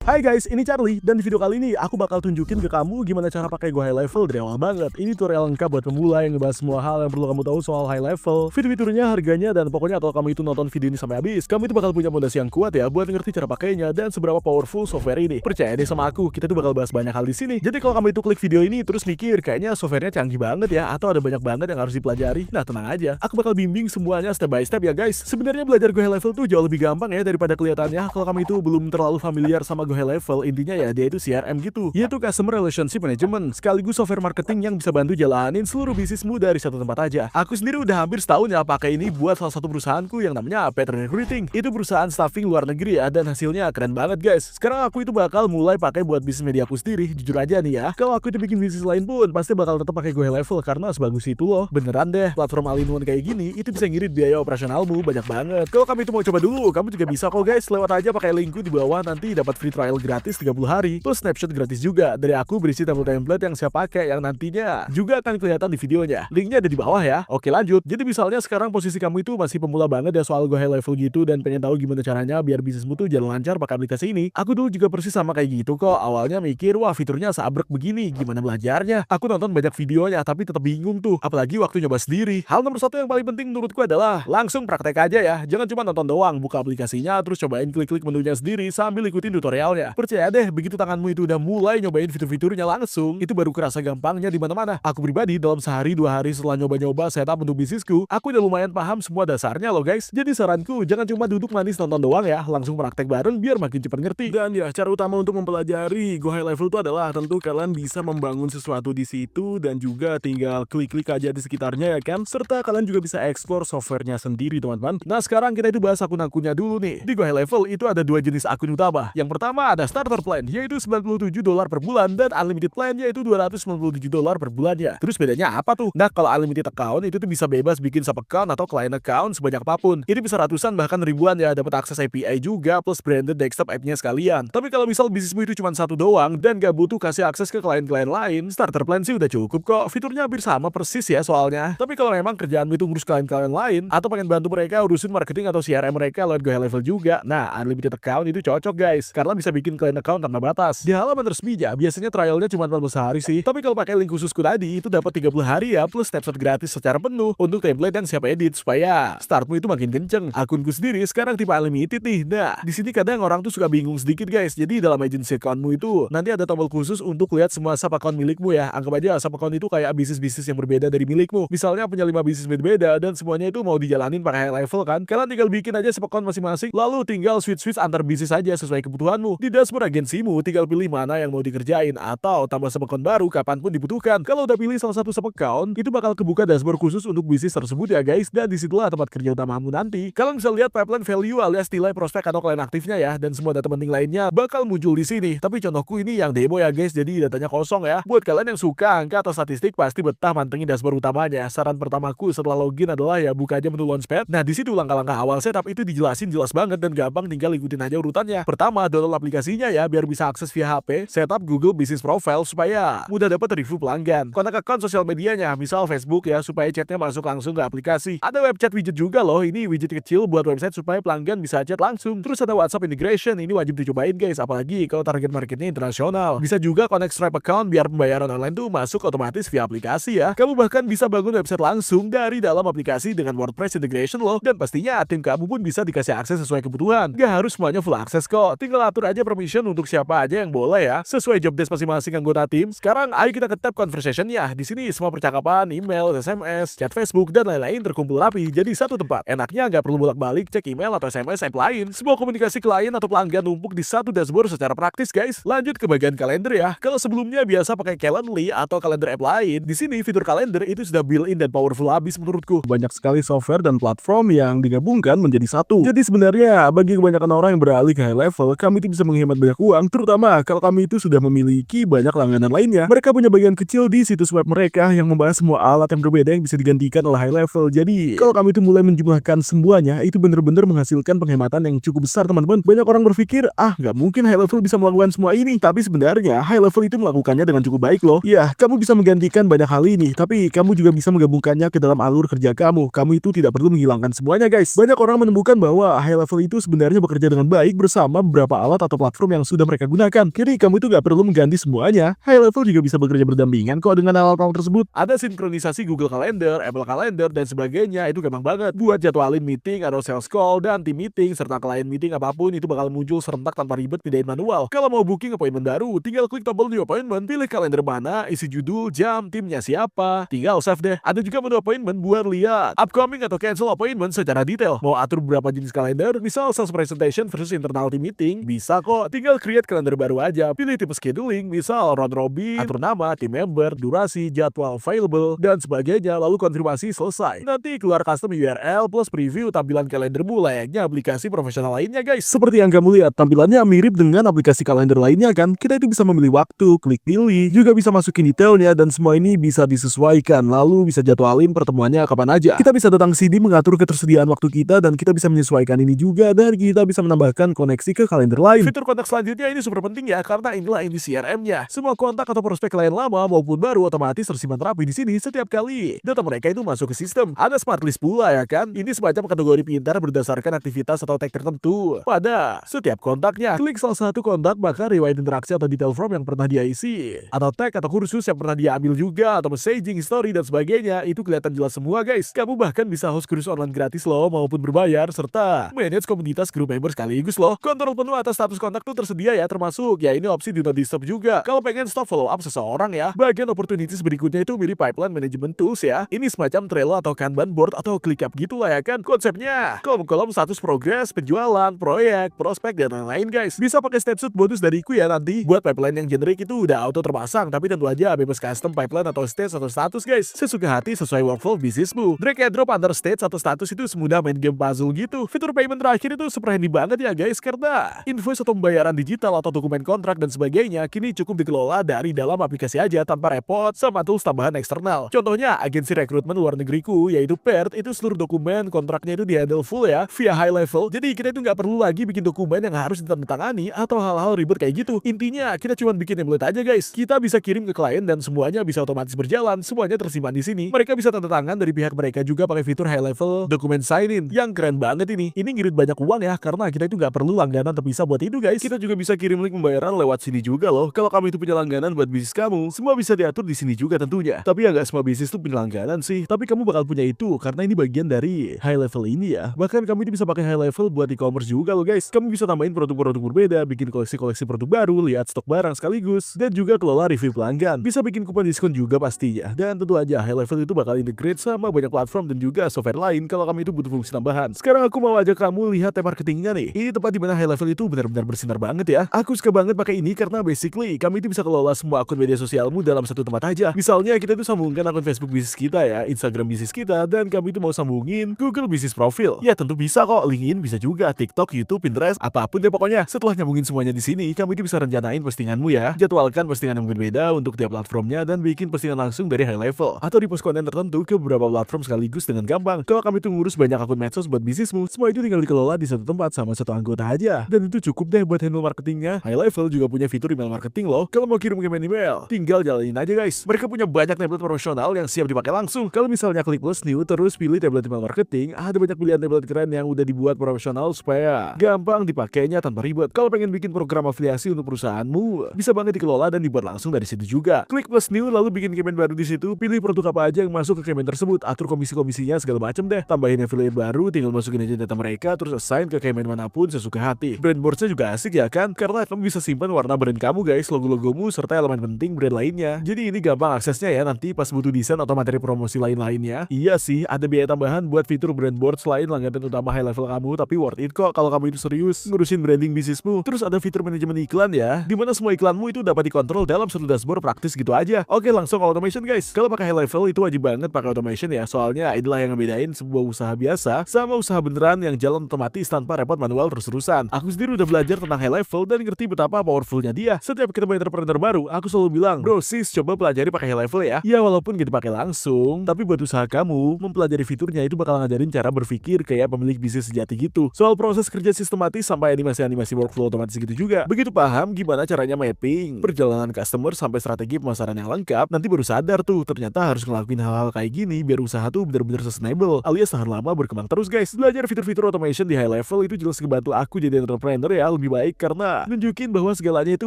Hai guys, ini Charlie, dan di video kali ini aku bakal tunjukin ke kamu gimana cara pakai Go High Level dari awal banget. Ini tutorial lengkap buat pemula yang ngebahas semua hal yang perlu kamu tahu soal High Level, fitur-fiturnya, harganya, dan pokoknya kalau kamu itu nonton video ini sampai habis, kamu itu bakal punya fondasi yang kuat ya buat ngerti cara pakainya dan seberapa powerful software ini. Percaya deh sama aku, kita tuh bakal bahas banyak hal di sini. Jadi kalau kamu itu klik video ini terus mikir kayaknya softwarenya canggih banget ya atau ada banyak banget yang harus dipelajari, nah tenang aja, aku bakal bimbing semuanya step by step ya guys. Sebenarnya belajar Go High Level tuh jauh lebih gampang ya daripada kelihatannya. Kalau kamu itu belum terlalu familiar sama Go High Level, intinya ya dia itu CRM gitu, yaitu Customer Relationship Management, sekaligus software marketing yang bisa bantu jalanin seluruh bisnismu dari satu tempat aja. Aku sendiri udah hampir setahun ya pakai ini buat salah satu perusahaanku yang namanya Pattern Recruiting. Itu perusahaan staffing luar negeri ya, dan hasilnya keren banget guys. Sekarang aku itu bakal mulai pakai buat bisnis media aku sendiri. Jujur aja nih ya, kalau aku itu bikin bisnis lain pun pasti bakal tetap pakai Go High Level karena sebagus itu loh. Beneran deh, platform all-in-one kayak gini itu bisa ngirit biaya operasionalmu banyak banget. Kalau kamu itu mau coba dulu, kamu juga bisa kok guys. Lewat aja pakai linkku di bawah, nanti dapat free trial gratis 30 hari. Plus snapshot gratis juga dari aku berisi template yang saya pakai yang nantinya juga akan kelihatan di videonya. Linknya ada di bawah ya. Oke lanjut. Jadi misalnya sekarang posisi kamu itu masih pemula banget ya soal Go High Level gitu dan pengen tahu gimana caranya biar bisnismu tuh jalan lancar pakai aplikasi ini. Aku dulu juga persis sama kayak gitu kok. Awalnya mikir wah fiturnya seabrek begini, gimana belajarnya. Aku nonton banyak videonya tapi tetap bingung tuh. Apalagi waktu nyoba sendiri. Hal nomor satu yang paling penting menurutku adalah langsung praktek aja ya. Jangan cuma nonton doang, buka aplikasinya terus cobain klik-klik menunya sendiri sambil ikutin tutorialnya. Percaya deh, begitu tanganmu itu udah mulai nyobain fitur-fiturnya langsung, itu baru kerasa gampangnya di mana-mana. Aku pribadi dalam sehari 2 hari setelah nyoba-nyoba setup untuk bisnisku, aku udah lumayan paham semua dasarnya loh guys. Jadi saranku jangan cuma duduk manis nonton doang ya, langsung praktek bareng biar makin cepat ngerti. Dan ya cara utama untuk mempelajari Go High Level itu adalah tentu kalian bisa membangun sesuatu di situ dan juga tinggal klik-klik aja di sekitarnya ya kan. Serta kalian juga bisa explore softwarenya sendiri teman-teman. Nah sekarang kita itu bahas akun-akunnya dulu nih. Di Go High Level itu ada dua jenis akun utama. Yang pertama ada starter plan, yaitu $97 per bulan, dan unlimited plan yaitu $297 per bulannya. Terus bedanya apa tuh? Nah kalau unlimited account itu tuh bisa bebas bikin sub account atau client account sebanyak apapun. Ini bisa ratusan bahkan ribuan ya, dapat akses API juga plus branded desktop app-nya sekalian. Tapi kalau misal bisnismu itu cuma satu doang dan gak butuh kasih akses ke klien-klien lain, starter plan sih udah cukup kok. Fiturnya hampir sama persis ya soalnya. Tapi kalau memang kerjaanmu itu ngurus klien-klien lain atau pengen bantu mereka urusin marketing atau CRM mereka lewat Go High Level juga, nah unlimited account itu cocok guys karena bisa bikin client account tanpa batas. Di halaman resminya biasanya trialnya cuma 14 hari sih. Tapi kalau pakai link khususku tadi itu dapat 30 hari ya plus snapshot gratis secara penuh untuk template dan siap edit supaya startmu itu makin kenceng. Akunku sendiri sekarang tipe unlimited nih. Nah, di sini kadang orang tuh suka bingung sedikit guys. Jadi dalam agency accountmu itu nanti ada tombol khusus untuk lihat semua sub account milikmu ya. Anggap aja sub account itu kayak bisnis-bisnis yang berbeda dari milikmu. Misalnya punya 5 bisnis berbeda dan semuanya itu mau dijalanin pakai High Level kan. Kalian tinggal bikin aja sub account masing-masing lalu tinggal switch antar bisnis aja sesuai kebutuhanmu. Di dashboard agensimu tinggal pilih mana yang mau dikerjain atau tambah sub account baru kapanpun dibutuhkan. Kalau udah pilih salah satu sub account, itu bakal kebuka dashboard khusus untuk bisnis tersebut ya guys, dan disitulah tempat kerja utamamu nanti. Kalian bisa lihat pipeline value alias nilai prospek atau klien aktifnya ya, dan semua data penting lainnya bakal muncul di sini. Tapi contohku ini yang demo ya guys, jadi datanya kosong ya. Buat kalian yang suka angka atau statistik pasti betah mantengin dashboard utamanya. Saran pertamaku setelah login adalah ya buka aja menu Launchpad. Nah di situ langkah-langkah awal setup itu dijelasin jelas banget dan gampang, tinggal ikutin aja urutannya. Pertama download aplikasinya ya biar bisa akses via HP, setup Google Business Profile supaya mudah dapat review pelanggan. Kontak akun sosial medianya, misal Facebook ya supaya chatnya masuk langsung ke aplikasi. Ada web chat widget juga loh, ini widget kecil buat website supaya pelanggan bisa chat langsung. Terus ada WhatsApp integration, ini wajib dicobain guys, apalagi kalau target marketnya internasional. Bisa juga connect Stripe account biar pembayaran online tuh masuk otomatis via aplikasi ya. Kamu bahkan bisa bangun website langsung dari dalam aplikasi dengan WordPress integration loh. Dan pastinya tim kamu pun bisa dikasih akses sesuai kebutuhan. Gak harus semuanya full akses kok, tinggal atur aja permission untuk siapa aja yang boleh ya, sesuai job desk masing-masing anggota tim. Sekarang ayo kita ke tab conversation ya. Di sini semua percakapan, email, SMS, chat Facebook dan lain-lain terkumpul rapi jadi satu tempat. Enaknya nggak perlu bolak-balik cek email atau SMS app lain. Semua komunikasi klien atau pelanggan numpuk di satu dashboard secara praktis guys. Lanjut ke bagian kalender ya. Kalau sebelumnya biasa pakai Calendly atau kalender app lain, di sini fitur kalender itu sudah built-in dan powerful abis menurutku. Banyak sekali software dan platform yang digabungkan menjadi satu. Jadi sebenarnya bagi kebanyakan orang yang beralih ke High Level, kami itu bisa menghemat banyak uang, terutama kalau kami itu sudah memiliki banyak langganan lainnya. Mereka punya bagian kecil di situs web mereka yang membahas semua alat yang berbeda yang bisa digantikan oleh High Level. Jadi kalau kami itu mulai menjumlahkan semuanya, itu benar-benar menghasilkan penghematan yang cukup besar teman-teman. Banyak orang berpikir, nggak mungkin High Level bisa melakukan semua ini. Tapi sebenarnya High Level itu melakukannya dengan cukup baik loh. Ya, kamu bisa menggantikan banyak hal ini, tapi kamu juga bisa menggabungkannya ke dalam alur kerja kamu. Kamu itu tidak perlu menghilangkan semuanya guys. Banyak orang menemukan bahwa High Level itu sebenarnya bekerja dengan baik bersama beberapa alat atau atau platform yang sudah mereka gunakan. Jadi kamu itu nggak perlu mengganti semuanya. High Level juga bisa bekerja berdampingan kok dengan alat-alat tersebut. Ada sinkronisasi Google Calendar, Apple Calendar, dan sebagainya. Itu gampang banget buat jadwalin meeting atau sales call dan tim meeting serta klien meeting apapun itu bakal muncul serentak tanpa ribet pindahin manual. Kalau mau booking appointment baru, tinggal klik tombol new appointment, pilih kalender mana, isi judul, jam, timnya siapa, tinggal save deh. Ada juga menu appointment buat lihat upcoming atau cancel appointment secara detail. Mau atur beberapa jenis kalender, misal sales presentation versus internal team meeting, bisa kok. Tinggal create kalender baru aja, pilih tipe scheduling, misal round robin, atur nama, team member, durasi, jadwal available, dan sebagainya, lalu konfirmasi selesai. Nanti keluar custom URL plus preview tampilan kalendermu layaknya aplikasi profesional lainnya guys. Seperti yang kamu lihat, tampilannya mirip dengan aplikasi kalender lainnya kan. Kita itu bisa memilih waktu, klik pilih, juga bisa masukin detailnya, dan semua ini bisa disesuaikan, lalu bisa jadwalin pertemuannya kapan aja. Kita bisa datang sini mengatur ketersediaan waktu kita, dan kita bisa menyesuaikan ini juga, dan kita bisa menambahkan koneksi ke kalender lain. Fitur kontak selanjutnya ini super penting ya, karena inilah ini CRM-nya. Semua kontak atau prospek klien lama maupun baru otomatis tersimpan rapi di sini setiap kali data mereka itu masuk ke sistem. Ada smart list pula ya kan. Ini semacam kategori pintar berdasarkan aktivitas atau tag tertentu pada setiap kontaknya. Klik salah satu kontak, maka riwayat interaksi atau detail form yang pernah dia isi, atau tag atau kursus yang pernah dia ambil juga, atau messaging, story, dan sebagainya. Itu kelihatan jelas semua guys. Kamu bahkan bisa host kursus online gratis loh maupun berbayar, serta manage komunitas grup member sekaligus loh. Kontrol penuh atas status kontak tuh tersedia ya, termasuk ya ini opsi do not disturb juga. Kalau pengen stop follow up seseorang ya. Bagian opportunities berikutnya itu mirip pipeline management tools ya. Ini semacam Trello atau Kanban board atau ClickUp gitu lah ya kan. Konsepnya kolom-kolom status progres, penjualan, proyek, prospek, dan lain-lain guys. Bisa pakai snapshot bonus dariku ya nanti. Buat pipeline yang generik itu udah auto terpasang, tapi tentu aja bebas custom pipeline atau stage atau status guys. Sesuka hati sesuai workflow bisnismu. Drag and drop antar stage atau status itu semudah main game puzzle gitu. Fitur payment terakhir itu super handy banget ya guys, karena invoice atau pembayaran digital atau dokumen kontrak dan sebagainya kini cukup dikelola dari dalam aplikasi aja tanpa repot sama tools tambahan eksternal. Contohnya agensi rekrutmen luar negeriku yaitu PERT, itu seluruh dokumen kontraknya itu di-handle full ya via High Level. Jadi kita itu nggak perlu lagi bikin dokumen yang harus ditandatangani atau hal-hal ribet kayak gitu. Intinya kita cuma bikin template aja guys. Kita bisa kirim ke klien dan semuanya bisa otomatis berjalan. Semuanya tersimpan di sini. Mereka bisa tanda tangan dari pihak mereka juga pakai fitur High Level dokumen sign in yang keren banget ini. Ini ngirit banyak uang ya, karena kita itu nggak perlu langganan terpisah buat itu guys. Kita juga bisa kirim link pembayaran lewat sini juga loh. Kalau kamu itu punya langganan buat bisnis kamu, semua bisa diatur di sini juga tentunya. Tapi ya nggak semua bisnis tuh punya langganan sih. Tapi kamu bakal punya itu karena ini bagian dari High Level ini ya. Bahkan kamu ini bisa pakai High Level buat e-commerce juga loh guys. Kamu bisa tambahin produk-produk berbeda, bikin koleksi-koleksi produk baru, lihat stok barang sekaligus, dan juga kelola review pelanggan. Bisa bikin kupon diskon juga pastinya. Dan tentu aja High Level itu bakal integrate sama banyak platform dan juga software lain kalau kamu itu butuh fungsi tambahan. Sekarang aku mau ajak kamu lihat marketingnya nih. Ini tempat di mana High Level itu benar-benar bersinar banget ya. Aku suka banget pakai ini karena basically kamu itu bisa kelola semua akun media sosialmu dalam satu tempat aja. Misalnya kita itu sambungkan akun Facebook bisnis kita ya, Instagram bisnis kita, dan kamu itu mau sambungin Google bisnis profil. Ya tentu bisa kok, LinkedIn bisa juga, TikTok, YouTube, Pinterest, apapun deh pokoknya. Setelah nyambungin semuanya di sini, kamu itu bisa rencanain postinganmu ya. Jadwalkan postingan yang berbeda untuk tiap platformnya dan bikin postingan langsung dari High Level atau repost konten tertentu ke beberapa platform sekaligus dengan gampang. Kalau kamu itu ngurus banyak akun medsos buat bisnismu, semua itu tinggal dikelola di satu tempat sama satu anggota aja. Dan itu cukup deh buat handle marketingnya. High Level juga punya fitur email marketing loh. Kalau mau kirim email, tinggal jalanin aja guys. Mereka punya banyak template profesional yang siap dipakai langsung. Kalau misalnya klik plus new terus pilih template email marketing, ada banyak pilihan template keren yang udah dibuat profesional supaya gampang dipakainya tanpa ribet. Kalau pengen bikin program afiliasi untuk perusahaanmu, bisa banget dikelola dan dibuat langsung dari situ juga. Klik plus new lalu bikin campaign baru di situ, pilih produk apa aja yang masuk ke campaign tersebut, atur komisi-komisinya segala macam deh. Tambahin affiliate baru, tinggal masukin aja data mereka terus assign ke campaign manapun sesuka hati. Brand boardsnya juga asik ya kan? Karena kamu bisa simpan warna brand kamu guys, logo-logomu serta elemen penting brand lainnya. Jadi ini gampang aksesnya ya nanti pas butuh desain atau materi promosi lain-lainnya. Iya sih, ada biaya tambahan buat fitur brand board selain langganan utama High Level kamu, tapi worth it kok kalau kamu itu serius ngurusin branding bisnismu. Terus ada fitur manajemen iklan ya, dimana semua iklanmu itu dapat dikontrol dalam satu dashboard praktis gitu aja. Oke, langsung automation guys. Kalau pakai High Level itu wajib banget pakai automation ya, soalnya inilah yang ngebedain sebuah usaha biasa sama usaha beneran yang jalan otomatis tanpa repot manual terus-terusan. Aku sendiri udah belajar tentang High Level dan ngerti betapa powerfulnya dia. Setiap ketemu entrepreneur baru, aku selalu bilang, bro sis coba pelajari pakai High Level ya. Ya walaupun gak dipakai langsung, tapi buat usaha kamu, mempelajari fiturnya itu bakal ngajarin cara berpikir kayak pemilik bisnis sejati gitu. Soal proses kerja sistematis sampai animasi-animasi workflow otomatis gitu juga. Begitu paham gimana caranya mapping perjalanan customer sampai strategi pemasaran yang lengkap, nanti baru sadar tuh ternyata harus ngelakuin hal-hal kayak gini biar usaha tuh bener-bener sustainable alias tahan lama berkembang terus guys. Belajar fitur-fitur automation di High Level itu jelas ngebantu aku jadi entrepreneur ya lebih lebih baik karena nunjukin bahwa segalanya itu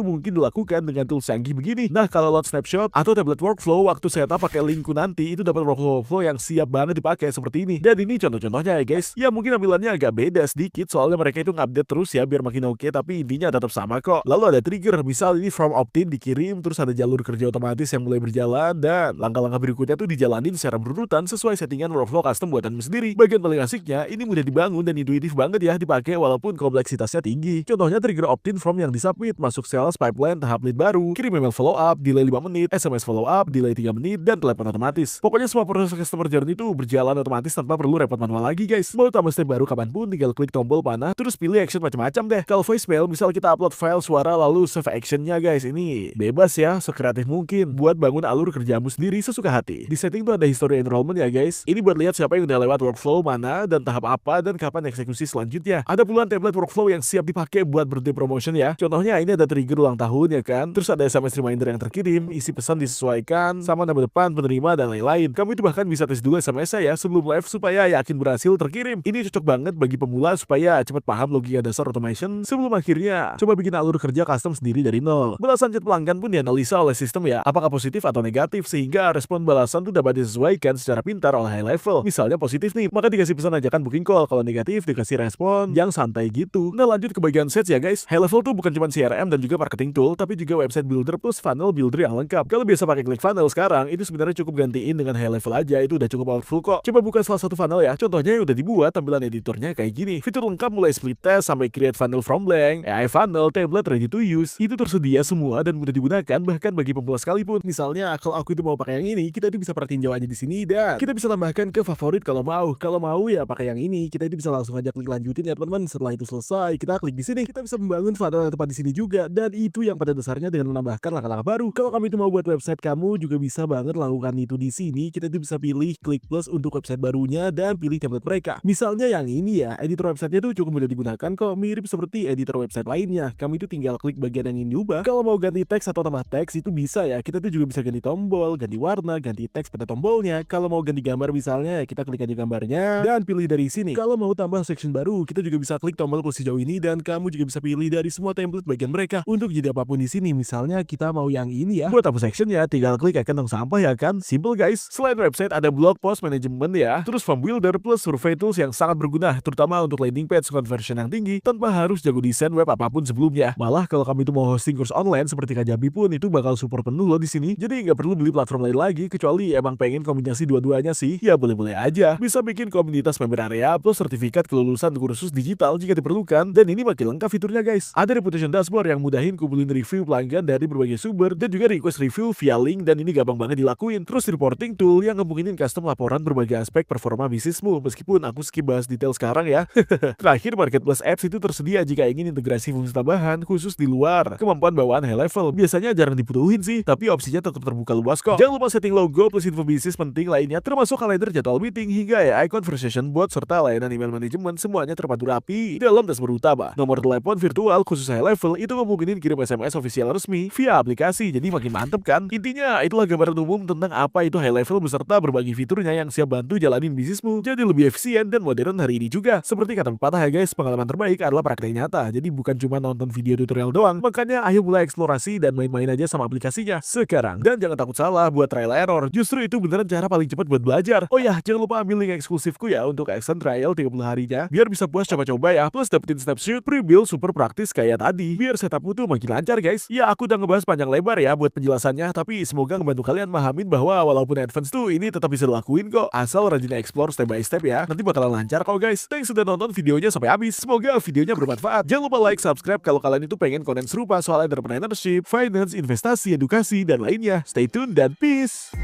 mungkin dilakukan dengan tools canggih begini. Nah, kalau load snapshot atau tablet workflow waktu setup pakai linku nanti itu dapat workflow yang siap banget dipakai seperti ini. Dan ini contoh-contohnya ya guys. Ya mungkin tampilannya agak beda sedikit soalnya mereka itu ngupdate terus ya biar makin oke, tapi intinya tetap sama kok. Lalu ada trigger, misal ini from opt-in dikirim, terus ada jalur kerja otomatis yang mulai berjalan, dan langkah-langkah berikutnya tuh dijalanin secara berurutan sesuai settingan workflow custom buatanmu sendiri. Bagian paling asiknya, ini mudah dibangun dan intuitif banget ya dipakai walaupun kompleksitasnya tinggi. Contohnya trigger opt-in from yang disubmit, masuk sales pipeline tahap lead baru, kirim email follow up, delay 5 menit, SMS follow up, delay 3 menit, dan telepon otomatis. Pokoknya semua proses customer journey itu berjalan otomatis tanpa perlu repot manual lagi guys. Mau tambah step baru kapanpun tinggal klik tombol panah, terus pilih action macam-macam deh. Kalau voicemail, misal kita upload file suara lalu save actionnya guys, ini bebas ya, sekreatif mungkin buat bangun alur kerjamu sendiri sesuka hati. Di setting tuh ada history enrollment ya guys. Ini buat lihat siapa yang udah lewat workflow mana dan tahap apa dan kapan eksekusi selanjutnya. Ada puluhan template workflow yang siap dipakai buat birthday promotion ya. Contohnya ini ada trigger ulang tahun ya kan. Terus ada SMS reminder yang terkirim, isi pesan disesuaikan sama nama depan penerima dan lain-lain. Kamu itu bahkan bisa tes dulu SMS-nya ya sebelum live supaya yakin berhasil terkirim. Ini cocok banget bagi pemula supaya cepat paham logika dasar automation sebelum akhirnya coba bikin alur kerja custom sendiri dari nol. Balasan chat pelanggan pun dianalisa oleh sistem ya, apakah positif atau negatif, sehingga respon balasan tuh dapat disesuaikan secara pintar oleh high level. Misalnya positif nih, maka dikasih pesan ajakan booking call. Kalau negatif dikasih respon yang santai gitu. Nah, lanjut ke bagian sets ya guys. High level tuh bukan cuma CRM dan juga marketing tool, tapi juga website builder plus funnel builder yang lengkap. Kalau biasa pakai klik funnel sekarang, itu sebenarnya cukup gantiin dengan high level aja, itu udah cukup powerful kok. Coba buka salah satu funnel ya. Contohnya yang udah dibuat, tampilan editornya kayak gini. Fitur lengkap mulai split test sampai create funnel from blank, AI funnel, template ready to use, itu tersedia semua dan mudah digunakan bahkan bagi pemula sekalipun. Misalnya kalau aku itu mau pakai yang ini, kita itu bisa perhatiin jawabannya di sini dan kita bisa tambahkan ke favorit kalau mau. Kalau mau ya pakai yang ini, kita itu bisa langsung aja klik lanjutin ya teman-teman. Setelah itu selesai, kita klik di sini. Kita bisa membangun funnel yang tepat di sini juga, dan itu yang pada dasarnya dengan menambahkan langkah-langkah baru. Kalau kamu itu mau buat website kamu juga bisa banget lakukan itu di sini. Kita itu bisa pilih klik plus untuk website barunya dan pilih template mereka. Misalnya yang ini ya, editor websitenya tuh cukup mudah digunakan kok, mirip seperti editor website lainnya. Kamu itu tinggal klik bagian yang ingin diubah. Kalau mau ganti teks atau tambah teks itu bisa ya. Kita tuh juga bisa ganti tombol, ganti warna, ganti teks pada tombolnya. Kalau mau ganti gambar misalnya, kita klik aja gambarnya dan pilih dari sini. Kalau mau tambah section baru, kita juga bisa klik tombol plus hijau ini dan kamu juga bisa pilih dari semua template bagian mereka untuk jadi apapun di sini. Misalnya kita mau yang ini ya. Buat tambah section ya, tinggal klik icon tong sampah ya kan. Simple guys. Selain website ada blog post management ya. Terus form builder plus survey tools yang sangat berguna terutama untuk landing page conversion yang tinggi tanpa harus jago desain web apapun sebelumnya. Malah kalau kamu itu mau hosting kurs online seperti Kajabi pun itu bakal support penuh loh di sini. Jadi nggak perlu beli platform lain lagi kecuali emang pengen kombinasi dua-duanya sih. Ya boleh-boleh aja. Bisa bikin komunitas member area plus sertifikat kelulusan kursus digital jika diperlukan, dan ini makin lengkap fiturnya guys. Ada reputation dashboard yang mudahin kumpulin review pelanggan dari berbagai sumber dan juga request review via link, dan ini gampang banget dilakuin. Terus reporting tool yang ngemungkinin custom laporan berbagai aspek performa bisnismu, meskipun aku skip bahas detail sekarang ya. Terakhir, marketplace apps itu tersedia jika ingin integrasi fungsi tambahan khusus di luar kemampuan bawaan high level. Biasanya jarang dibutuhin sih, tapi opsinya tetap terbuka luas kok. Jangan lupa setting logo plus info bisnis penting lainnya termasuk kalender, jadwal meeting, hingga AI conversation bot serta layanan email manajemen, semuanya terpadu rapi dalam dashboard utama. Nomor telepon virtual khusus high level itu memungkinkan kirim SMS official resmi via aplikasi, jadi makin mantep kan? Intinya itulah gambaran umum tentang apa itu high level beserta berbagi fiturnya yang siap bantu jalanin bisnismu jadi lebih efisien dan modern hari ini juga. Seperti kata pepatah ya guys, pengalaman terbaik adalah praktek nyata. Jadi bukan cuma nonton video tutorial doang. Makanya ayo mulai eksplorasi dan main-main aja sama aplikasinya sekarang. Dan jangan takut salah buat trial error. Justru itu beneran cara paling cepat buat belajar. Oh ya, jangan lupa ambil link eksklusifku ya untuk extend trial 30 harinya biar bisa puas coba-coba ya. Plus dapetin snapshot pre-build super praktis kayak tadi. Biar setupmu tuh makin lancar guys. Ya aku udah ngebahas panjang lebar ya buat penjelasannya, tapi semoga ngebantu kalian mahamin bahwa walaupun advance tuh ini tetap bisa dilakuin kok, asal rajin explore step by step ya. Nanti bakalan lancar kok guys. Thanks sudah nonton videonya sampai habis. Semoga videonya bermanfaat. Jangan lupa like, subscribe kalau kalian itu pengen konten serupa soal entrepreneurship, finance, investasi, edukasi, dan lainnya. Stay tune dan peace.